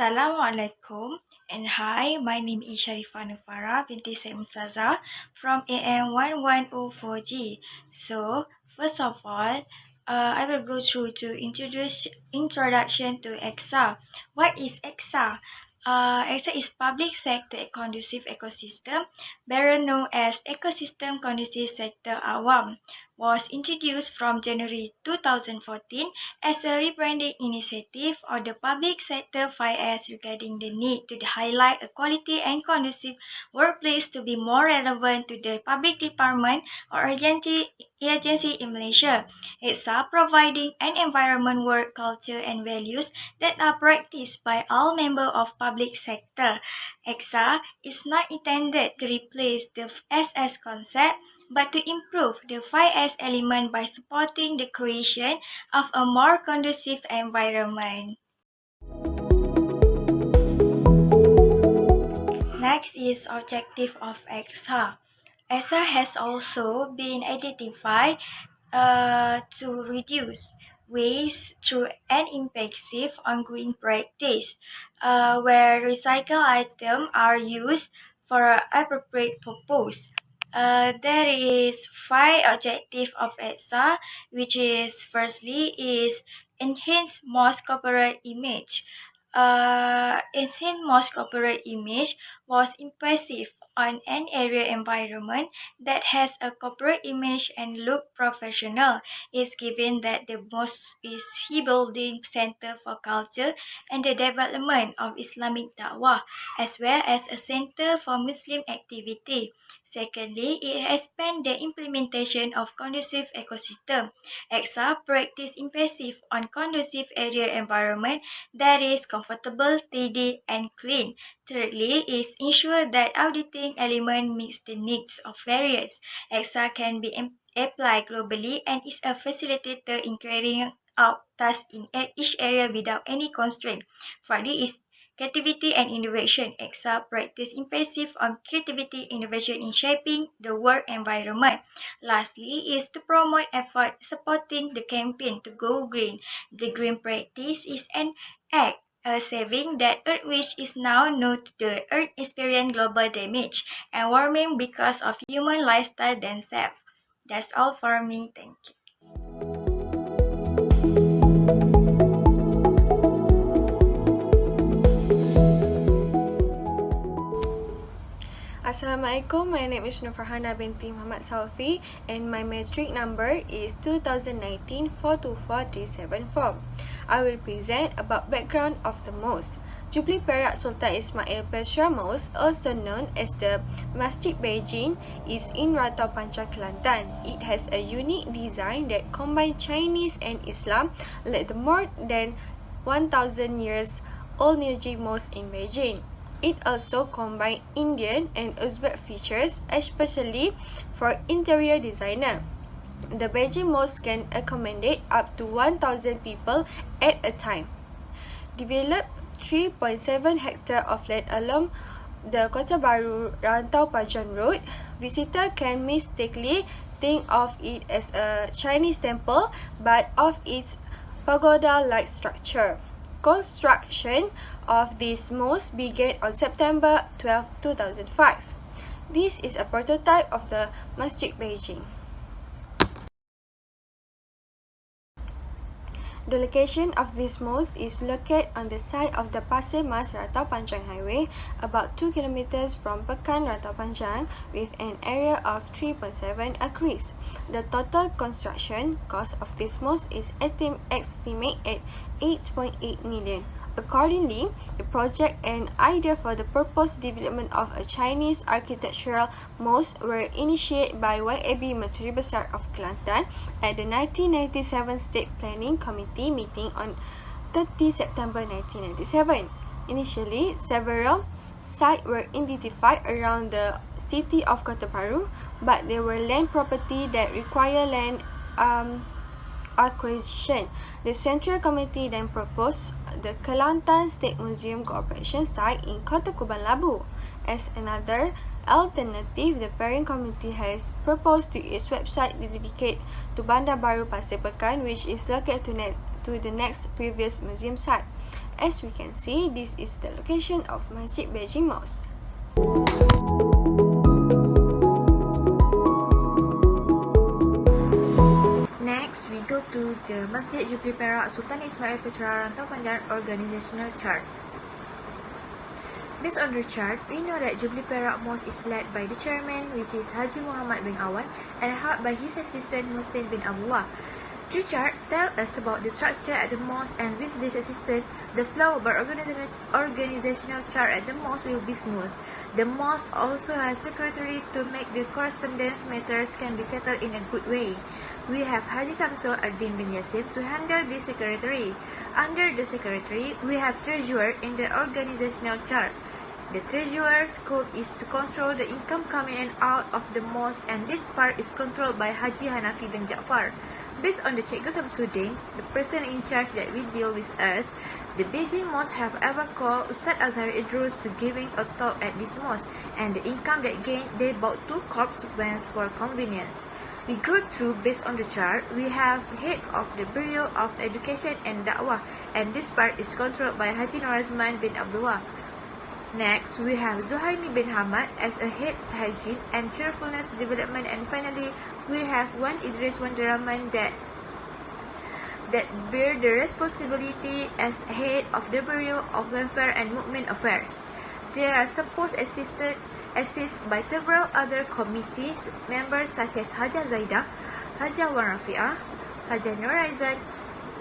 Assalamualaikum and hi, my name is SHARIFAH BINTI MUSTAZA from AM1104G. So, first of all, I will go through to introduction to EKSA. What is EKSA? EKSA is Public Sector Conducive Ecosystem, better known as Ecosystem Conducive Sector Awam, was introduced from January 2014 as a rebranding initiative of the public sector 5S regarding the need to highlight a quality and conducive workplace to be more relevant to the public department or agency in Malaysia. EKSA providing an environment, work culture and values that are practiced by all members of public sector. EKSA is not intended to replace the SS concept, but to improve the 5S element by supporting the creation of a more conducive environment. Next is objective of EKSA. EKSA has also been identified to reduce waste through an impactful ongoing practice, where recycled items are used for an appropriate purpose. There is 5 objectives of EKSA, which is firstly is enhance most corporate image. Enhance most corporate image was impressive on an area environment that has a corporate image and look professional is given that the mosque is the building center for culture and the development of Islamic da'wah, as well as a center for Muslim activity. Secondly, it has been the implementation of conducive ecosystem. EKSA practice impressive on conducive area environment that is comfortable, tidy, and clean. Thirdly, is ensure that auditing element meets the needs of various. EKSA can be applied globally and is a facilitator in carrying out tasks in each area without any constraint. Finally, is creativity and innovation. EKSA practice impressive on creativity innovation in shaping the work environment. Lastly is to promote effort supporting the campaign to go green. The green practice is an act saving that Earth, which is now known to the Earth experience global damage and warming because of human lifestyle themselves. That's all for me. Thank you. Assalamualaikum, my name is FARHANA binti Muhammad SAUFFIE and my matric number is 2019-424-374. I will present about background of the mosque. Jubli Perak Sultan Ismail Petra Mosque, also known as the Masjid Beijing, is in RANTAU, PANJANG, KELANTAN. It has a unique design that combines Chinese and Islam, like the more than 1,000 years old Jubli Mosque in Beijing. It also combines Indian and Uzbek features, especially for interior designer. The Beijing Mosque can accommodate up to 1,000 people at a time. Developed 3.7 hectare of land along the Kota Baru Rantau Panjang Road. Visitor can mistakenly think of it as a Chinese temple, but of its pagoda-like structure. Construction of this mosque began on September 12, 2005. This is a prototype of the Masjid Beijing. The location of this mosque is located on the side of the Pasir Mas Rantau Panjang Highway, about 2 km from Pekan Rantau Panjang, with an area of 3.7 acres. The total construction cost of this mosque is estimated at 8.8 million. Accordingly, the project and idea for the proposed development of a Chinese architectural mosque were initiated by YAB Menteri Besar of Kelantan at the 1997 State Planning Committee meeting on 30 September 1997. Initially, several sites were identified around the city of Kota Baru, but there were land property that require land acquisition. The Central Committee then proposed the Kelantan State Museum Corporation site in Kota Kuban Labu. As another alternative, the Parent Committee has proposed to its website dedicated to Bandar Baru Pasir Pekan, which is located to the next previous museum site. As we can see, this is the location of Masjid Beijing Mosque. Next, we go to the Masjid Jubli Perak Sultan Ismail Petra Rantau Panjang organizational chart. Based on the chart, we know that Jubli Perak Mosque is led by the chairman, which is Haji Muhammad bin Awan, and helped by his assistant Hussein bin Abdullah. The chart tells us about the structure at the mosque, and with this assistant, the flow of our organizational chart at the mosque will be smooth. The mosque also has secretary to make the correspondence matters can be settled in a good way. We have Haji Samsul Ad-Din bin Yasim to handle the secretary. Under the secretary, we have treasurer in the organizational chart. The treasurer's scope is to control the income coming and out of the mosque, and this part is controlled by Haji Hanafi bin Ja'far. Based on the Cikgu Samsudin, the person in charge that we deal with us, the Beijing Mosque have ever called Ustad Azhar Idrus to giving a talk at this mosque, and the income that gained, they bought 2 corpse sequence for convenience. We go through based on the chart. We have head of the Bureau of Education and Da'wah, and this part is controlled by Haji Norazman bin Abdullah. Next, we have Zuhaimi bin Hamad as a head hygiene and cheerfulness development, and finally, we have Wan Idris Wanderaman that bear the responsibility as head of the Bureau of Welfare and Movement Affairs. They are supposed assisted by several other committees members such as Haja Zaidah, Haja Wan Rafi'ah, Haja Nur Aizan,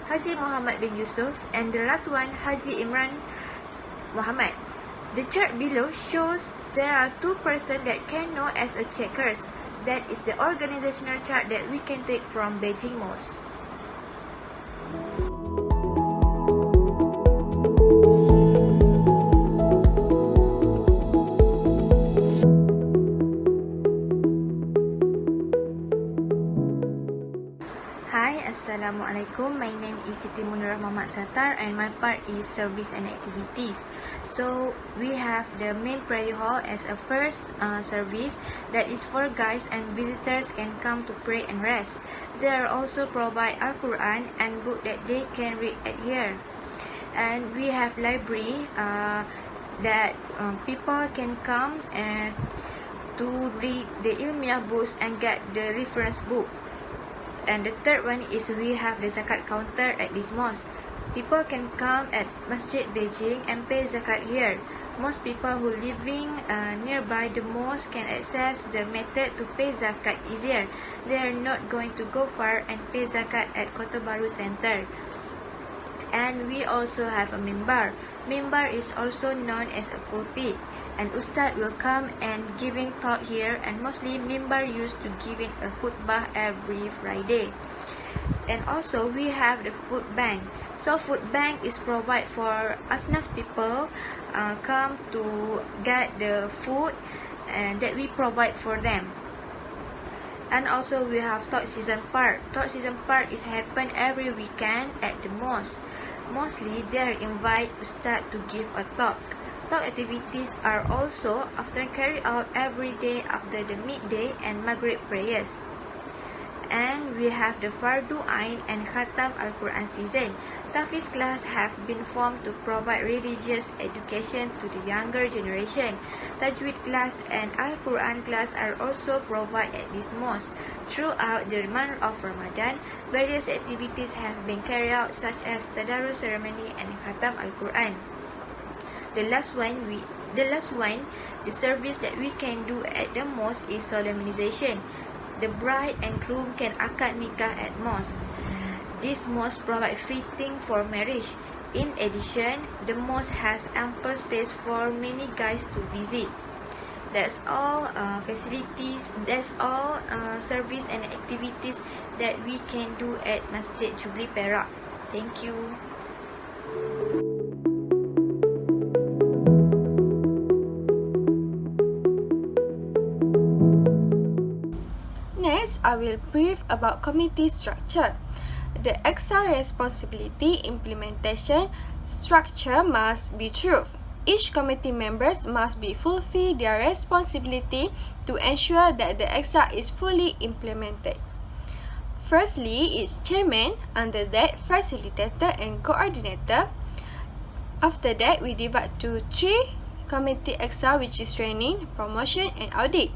Haji Muhammad bin Yusuf, and the last one, Haji Imran Muhammad. The chart below shows there are 2 persons that can know as a checkers. That is the organizational chart that we can take from Beijing Mosque. Hi, Assalamualaikum. My name is Siti MUNIRAH Satar, and my part is service and activities. So we have the main prayer hall as a first service that is for guides and visitors can come to pray and rest. They are also provide Al-Quran and book that they can read at here. And we have library that people can come and to read the Ilmiah books and get the reference book. And the third one is we have the zakat counter at this mosque. People can come at Masjid Beijing and pay zakat here. Most people who living nearby the mosque can access the method to pay zakat easier. They are not going to go far and pay zakat at Kota Baru Center. And we also have a mimbar. Mimbar is also known as a pulpit. And Ustad will come and giving talk here, and mostly mimbar used to giving a khutbah every Friday. And also we have the food bank. So food bank is provided for asnaf people come to get the food and that we provide for them. And also we have Talk Season Park. Talk Season Park is happen every weekend at the mosque. Mostly they are invite Ustad to give a talk. Talk activities are also often carried out every day after the midday and Maghrib prayers. And we have the Fardu Ain and Khatam Al-Quran season. Tafiz class have been formed to provide religious education to the younger generation. Tajweed class and Al-Quran class are also provided at this mosque. Throughout the month of Ramadan, various activities have been carried out such as Tadarus ceremony and Khatam Al-Quran. The last one, the service that we can do at the mosque is solemnization. The bride and groom can akad nikah at mosque. This mosque provides fitting for marriage. In addition, the mosque has ample space for many guys to visit. That's all facilities. That's all service and activities that we can do at Masjid Jubli Perak. Thank you. Next, I will brief about committee structure. The EKSA responsibility implementation structure must be true. Each committee members must be fulfill their responsibility to ensure that the EKSA is fully implemented. Firstly is chairman, under that facilitator and coordinator. After that, we divide to 3 committee EKSA, which is training, promotion and audit.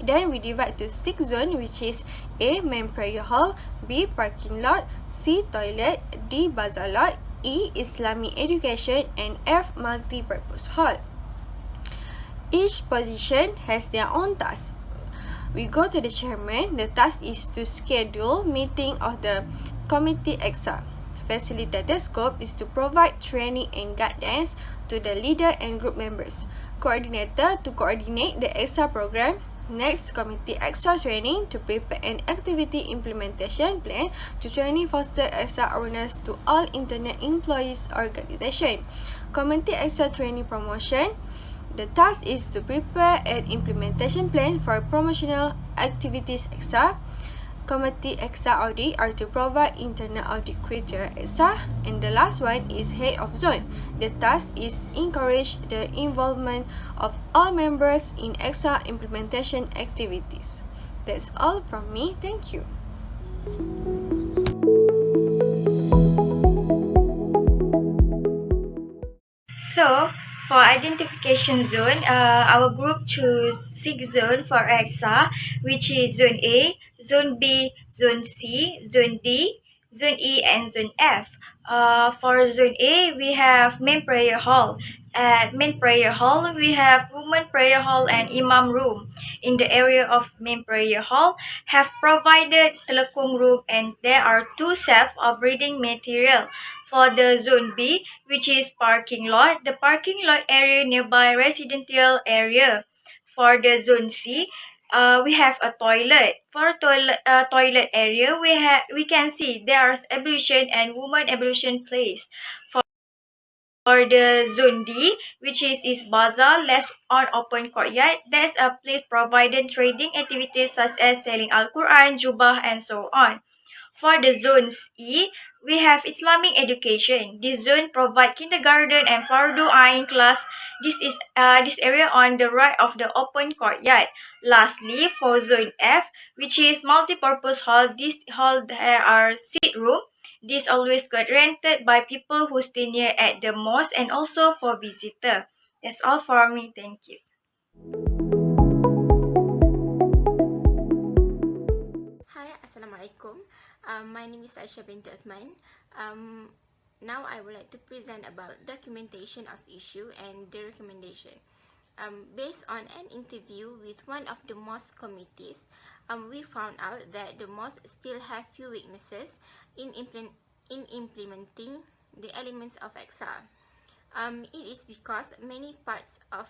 Then we divide to 6 zone, which is A. Main prayer hall, B. Parking lot, C. Toilet, D. Bazaar lot, E. Islamic education and F. Multi-purpose hall. Each position has their own task. We go to the chairman. The task is to schedule meeting of the committee EKSA. Facilitator scope is to provide training and guidance to the leader and group members. Coordinator to coordinate the EKSA program. Next, committee EKSA training to prepare an activity implementation plan to training foster EKSA awareness to all internal employees organization. Committee EKSA training promotion. The task is to prepare an implementation plan for promotional activities EKSA. Committee EKSA audit are to provide internal audit criteria EKSA. And the last one is head of zone. The task is encourage the involvement of all members in EKSA implementation activities. That's all from me. Thank you. So, for identification zone, our group choose 6 zones for EKSA, which is Zone A, Zone B, Zone C, Zone D, Zone E, and Zone F. For Zone A, we have main prayer hall. At main prayer hall, we have women prayer hall and imam room. In the area of main prayer hall, have provided telekung room, and there are 2 shelves of reading material. For the Zone B, which is parking lot, the parking lot area nearby residential area. For the Zone C, we have a toilet. For toilet area, we can see there are ablution and women ablution place. For the Zone D, which is bazaar, less on open courtyard, there's a place providing trading activities such as selling Al-Quran, Jubah, and so on. For the zones E, we have Islamic education. This zone provide kindergarten and Fardu Ain class. This area on the right of the open courtyard. Lastly, for zone F, which is multi-purpose hall, this hall there are seat room. This always got rented by people who stay near at the mosque and also for visitor. That's all for me. Thank you. Hi, Assalamualaikum. My name is AISHAH binti Uthman. Now I would like to present about documentation of issue and the recommendation. Based on an interview with one of the mosque committees, we found out that the mosque still have few weaknesses in implementing the elements of EKSA. It is because many parts of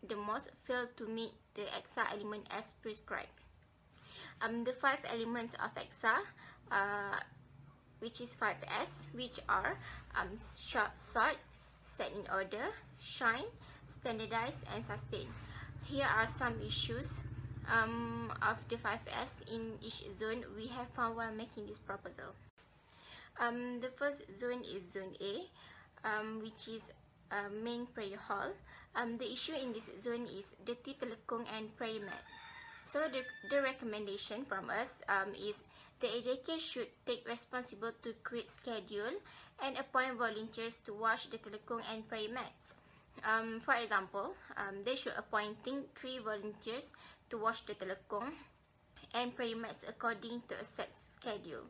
the mosque fail to meet the EKSA element as prescribed. The 5 elements of EKSA, which is 5S, which are sort, set in order, shine, standardize, and sustain. Here are some issues of the 5S in each zone we have found while making this proposal. The first zone is Zone A, which is main prayer hall. The issue in this zone is dirty telekung and prayer mats. So the recommendation from us is the AJK should take responsible to create schedule and appoint volunteers to wash the telekung and prayer mats. For example, they should appointing 3 volunteers to wash the telekung and prayer mats according to a set schedule.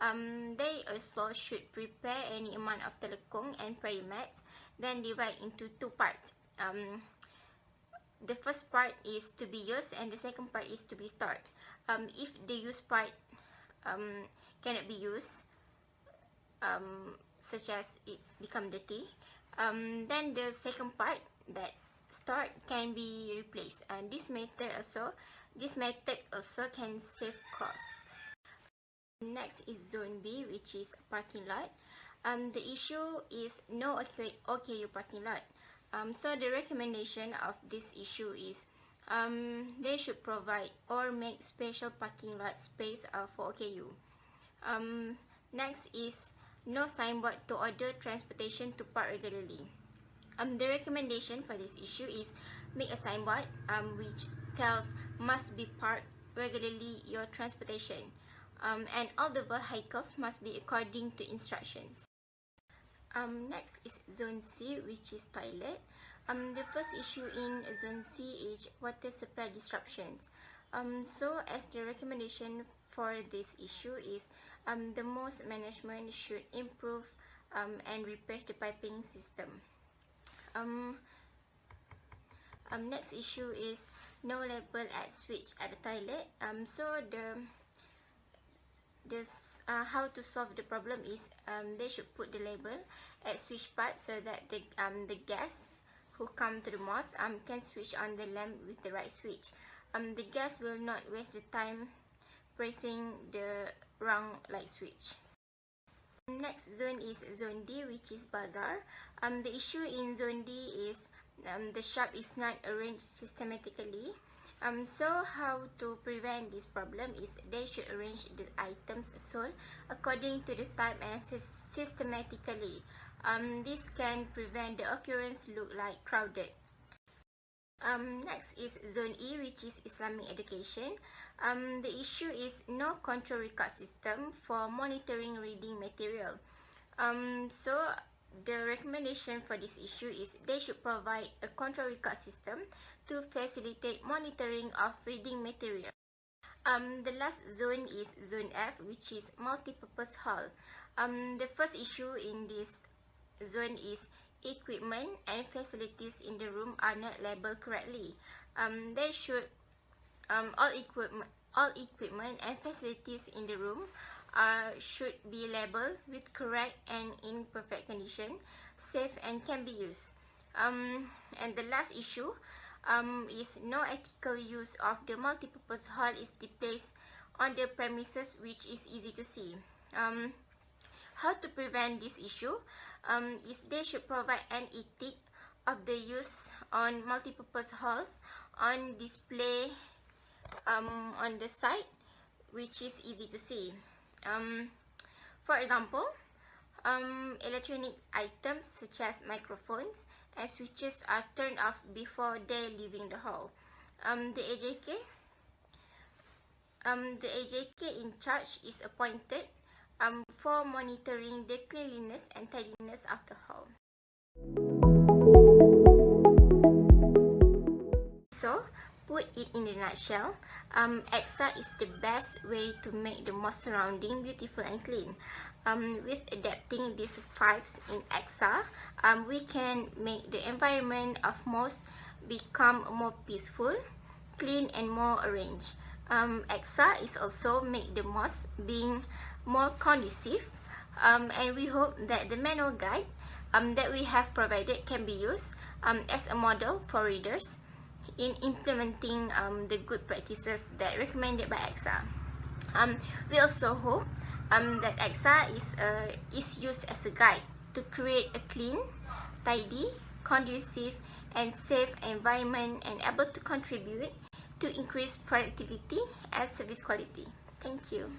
They also should prepare any amount of telekung and prayer mats, then divide into 2 parts. The first part is to be used and the second part is to be stored. If the used part cannot be used, such as it's become dirty, then the second part that stored can be replaced. And this method also can save cost. Next is Zone B, which is parking lot. The issue is no OKU parking lot. So the recommendation of this issue is they should provide or make special parking lot space for OKU. Next is no signboard to order transportation to park regularly. The recommendation for this issue is make a signboard which tells must be parked regularly your transportation. and all the vehicles must be according to instructions. Next is Zone C, which is toilet. The first issue in Zone C is water supply disruptions. So as the recommendation for this issue is the most management should improve and repair the piping system. Next issue is no label at switch at the toilet. So how to solve the problem is they should put the label at switch part so that the guests who come to the mosque can switch on the lamp with the right switch. The guests will not waste the time pressing the wrong light switch. Next zone is Zone D, which is bazaar. The issue in Zone D is the shop is not arranged systematically. So how to prevent this problem is they should arrange the items sold according to the type and systematically. This can prevent the occurrence look like crowded. Next is Zone E, which is Islamic education. The issue is no control record system for monitoring reading material. So the recommendation for this issue is they should provide a control record system to facilitate monitoring of reading material. The last zone is Zone F, which is multipurpose hall. The first issue in this zone is equipment and facilities in the room are not labeled correctly. They should all equipment and facilities in the room should be labeled with correct and in perfect condition, safe and can be used. And the last issue is no ethical use of the multipurpose hall is placed on the premises, which is easy to see. How to prevent this issue is they should provide an ethic of the use on multipurpose halls on display on the site, which is easy to see. For example, electronic items such as microphones and switches are turned off before they leaving the hall. The AJK in charge is appointed for monitoring the cleanliness and tidiness of the hall. So, put it in a nutshell, EKSA is the best way to make the mosque surrounding beautiful and clean. With adapting these 5s in EKSA, we can make the environment of mosque become more peaceful, clean and more arranged. EKSA is also make the mosque being more conducive, and we hope that the manual guide that we have provided can be used as a model for readers in implementing the good practices that recommended by EKSA. We also hope that EKSA is used as a guide to create a clean, tidy, conducive and safe environment and able to contribute to increase productivity and service quality. Thank you.